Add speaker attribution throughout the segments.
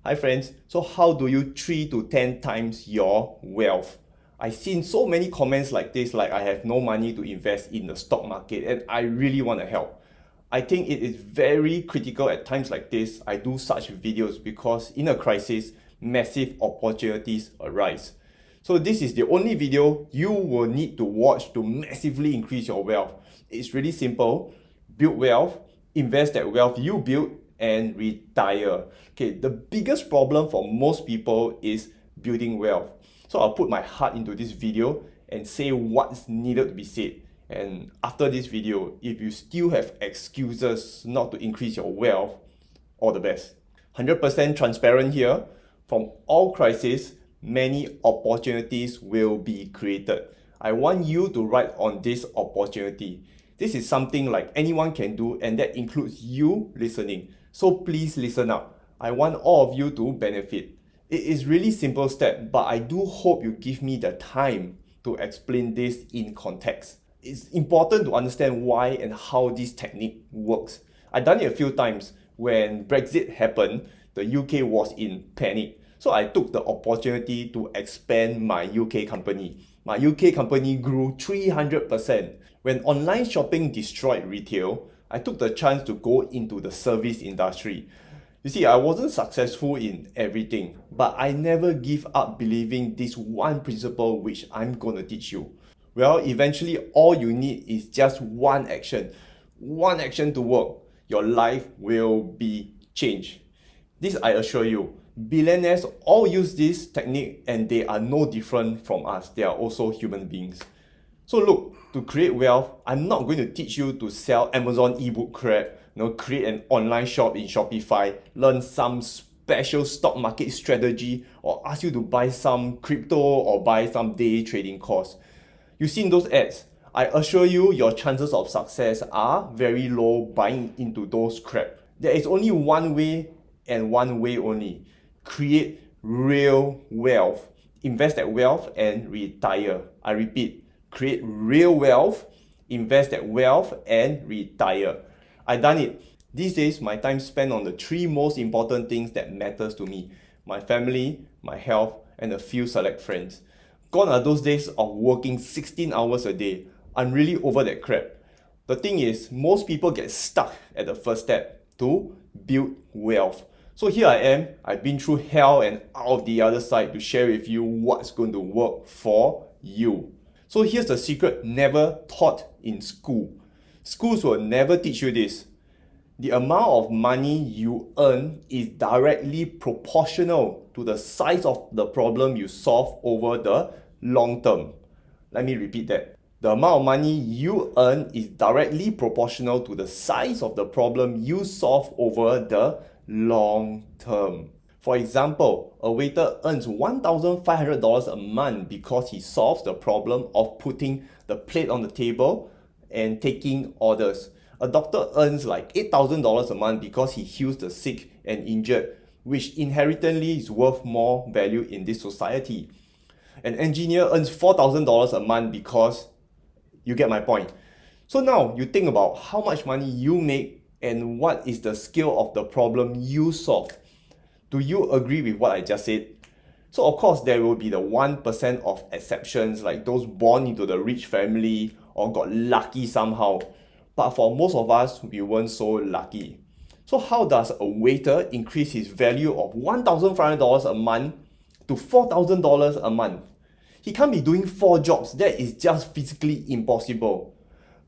Speaker 1: Hi friends, so how do you 3 to 10 times your wealth? I've seen so many comments like this, like I have no money to invest in the stock market and I really want to help. I think it is very critical at times like this. I do such videos because in a crisis, massive opportunities arise. So this is the only video you will need to watch to massively increase your wealth. It's really simple. Build wealth, invest that wealth you build, and retire. Okay, the biggest problem for most people is building wealth. So I'll put my heart into this video and say what's needed to be said. And after this video, if you still have excuses not to increase your wealth, all the best. 100% transparent here. From all crises, many opportunities will be created. I want you to ride on this opportunity. This is something like anyone can do, and that includes you listening. So please listen up. I want all of you to benefit. It is really simple step, but I do hope you give me the time to explain this in context. It's important to understand why and how this technique works. I've done it a few times. When Brexit happened, the UK was in panic. So I took the opportunity to expand my UK company. My UK company grew 300%. When online shopping destroyed retail, I took the chance to go into the service industry. You see, I wasn't successful in everything, but I never give up believing this one principle which I'm gonna teach you. Well, eventually all you need is just one action to work. Your life will be changed. This I assure you. Billionaires all use this technique and they are no different from us. They are also human beings. So look, to create wealth, I'm not going to teach you to sell Amazon ebook crap, create an online shop in Shopify, learn some special stock market strategy, or ask you to buy some crypto or buy some day trading course. You've seen those ads. I assure you your chances of success are very low buying into those crap. There is only one way and one way only. Create real wealth. Invest that wealth and retire. I repeat, create real wealth, invest that wealth and retire. I've done it. These days, my time spent on the 3 most important things that matters to me: my family, my health, and a few select friends. Gone are those days of working 16 hours a day. I'm really over that crap. The thing is, most people get stuck at the first step, to build wealth. So here I am, I've been through hell and out of the other side to share with you what's going to work for you. So here's the secret never taught in school. Schools will never teach you this. The amount of money you earn is directly proportional to the size of the problem you solve over the long term. Let me repeat that. The amount of money you earn is directly proportional to the size of the problem you solve over the long term. For example, a waiter earns $1,500 a month because he solves the problem of putting the plate on the table and taking orders. A doctor earns like $8,000 a month because he heals the sick and injured, which inherently is worth more value in this society. An engineer earns $4,000 a month because you get my point. So now you think about how much money you make and what is the scale of the problem you solve. Do you agree with what I just said? So of course there will be the 1% of exceptions, like those born into the rich family or got lucky somehow. But for most of us, we weren't so lucky. So how does a waiter increase his value of $1,500 a month to $4,000 a month? He can't be doing 4 jobs. That is just physically impossible.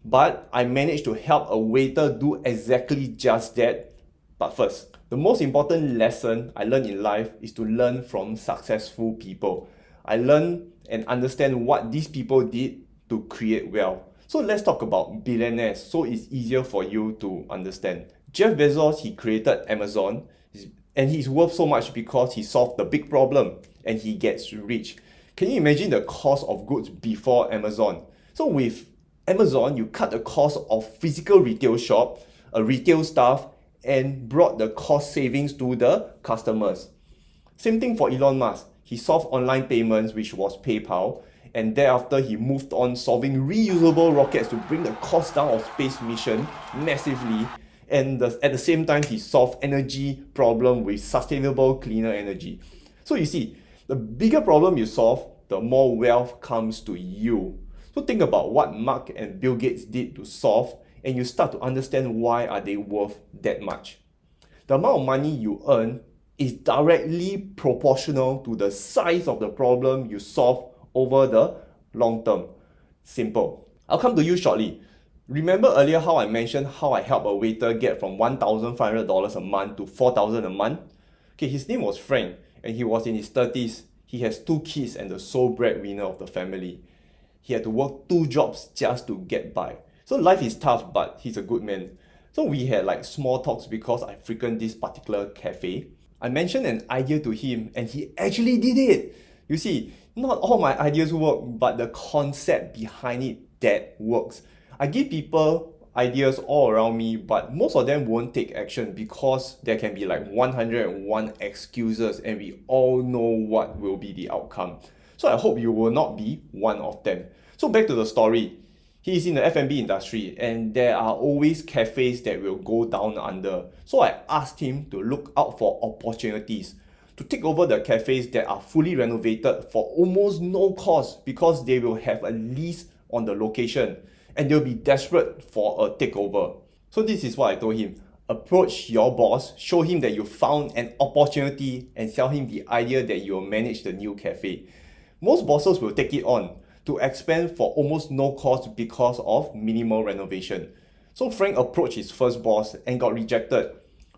Speaker 1: But I managed to help a waiter do exactly just that. But first, the most important lesson I learned in life is to learn from successful people. I learn and understand what these people did to create wealth. So let's talk about billionaires so it's easier for you to understand. Jeff Bezos, he created Amazon, and he's worth so much because he solved the big problem and he gets rich. Can you imagine the cost of goods before Amazon? So with Amazon, you cut the cost of physical retail shop, a retail staff, and brought the cost savings to the customers. Same thing for Elon Musk. He solved online payments, which was PayPal, and thereafter he moved on solving reusable rockets to bring the cost down of space mission massively. And at the same time, he solved energy problem with sustainable, cleaner energy. So you see, the bigger problem you solve, the more wealth comes to you. So think about what Mark and Bill Gates did to solve, and you start to understand why are they worth that much. The amount of money you earn is directly proportional to the size of the problem you solve over the long term. Simple. I'll come to you shortly. Remember earlier how I mentioned how I helped a waiter get from $1,500 a month to $4,000 a month? Okay, his name was Frank, and he was in his 30s. He has 2 kids and the sole breadwinner of the family. He had to work 2 jobs just to get by. So life is tough, but he's a good man. So we had like small talks because I frequent this particular cafe. I mentioned an idea to him and he actually did it. You see, not all my ideas work, but the concept behind it that works. I give people ideas all around me, but most of them won't take action because there can be like 101 excuses and we all know what will be the outcome. So I hope you will not be one of them. So back to the story. He is in the F&B industry and there are always cafes that will go down under. So I asked him to look out for opportunities to take over the cafes that are fully renovated for almost no cost because they will have a lease on the location and they'll be desperate for a takeover. So this is what I told him. Approach your boss, show him that you found an opportunity and sell him the idea that you'll manage the new cafe. Most bosses will take it on to expand for almost no cost because of minimal renovation. So Frank approached his first boss and got rejected,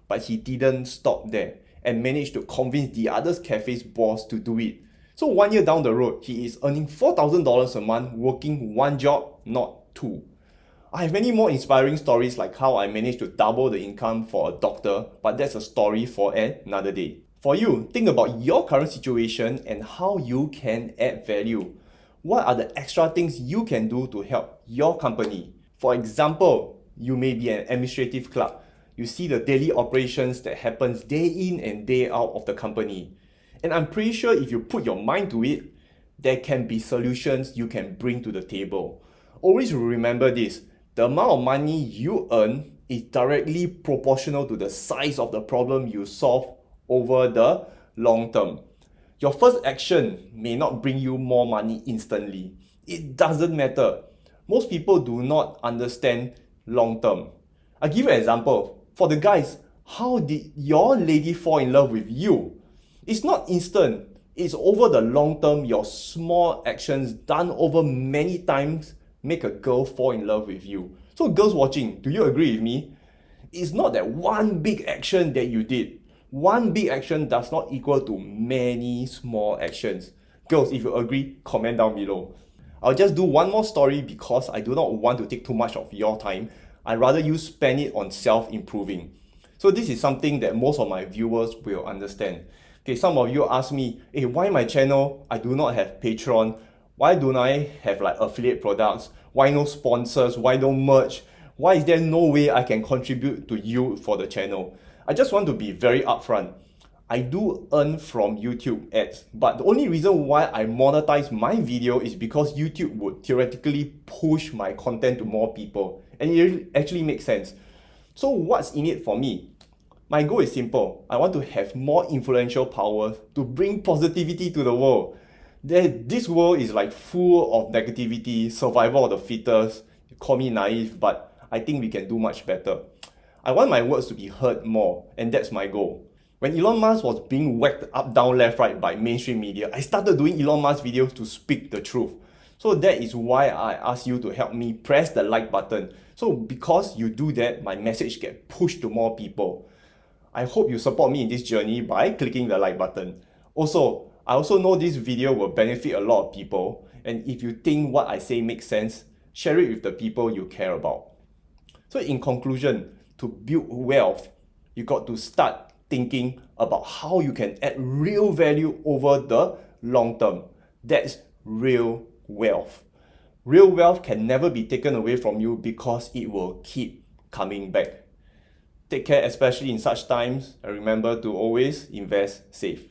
Speaker 1: but he didn't stop there and managed to convince the other cafe's boss to do it. So 1 year down the road, he is earning $4,000 a month working 1 job, not 2. I have many more inspiring stories like how I managed to double the income for a doctor, but that's a story for another day. For you, think about your current situation and how you can add value. What are the extra things you can do to help your company? For example, you may be an administrative clerk. You see the daily operations that happens day in and day out of the company. And I'm pretty sure if you put your mind to it, there can be solutions you can bring to the table. Always remember this, the amount of money you earn is directly proportional to the size of the problem you solve over the long term. Your first action may not bring you more money instantly. It doesn't matter. Most people do not understand long term. I'll give you an example. For the guys, how did your lady fall in love with you? It's not instant. It's over the long term. Your small actions done over many times make a girl fall in love with you. So girls watching, do you agree with me? It's not that one big action that you did. One big action does not equal to many small actions. Girls, if you agree, comment down below. I'll just do one more story because I do not want to take too much of your time. I'd rather you spend it on self-improving. So this is something that most of my viewers will understand. Okay, some of you ask me, hey, why my channel? I do not have Patreon. Why don't I have like affiliate products? Why no sponsors? Why no merch? Why is there no way I can contribute to you for the channel? I just want to be very upfront. I do earn from YouTube ads, but the only reason why I monetize my video is because YouTube would theoretically push my content to more people, and it actually makes sense. So what's in it for me? My goal is simple. I want to have more influential power to bring positivity to the world. This world is like full of negativity, survival of the fittest. You call me naive, but I think we can do much better. I want my words to be heard more, and that's my goal. When Elon Musk was being whacked up, down, left, right by mainstream media, I started doing Elon Musk videos to speak the truth. So that is why I ask you to help me press the like button. So because you do that, my message gets pushed to more people. I hope you support me in this journey by clicking the like button. Also, I also know this video will benefit a lot of people, and if you think what I say makes sense, share it with the people you care about. So in conclusion, to build wealth, you got to start thinking about how you can add real value over the long term. That's real wealth. Real wealth can never be taken away from you because it will keep coming back. Take care, especially in such times, and remember to always invest safe.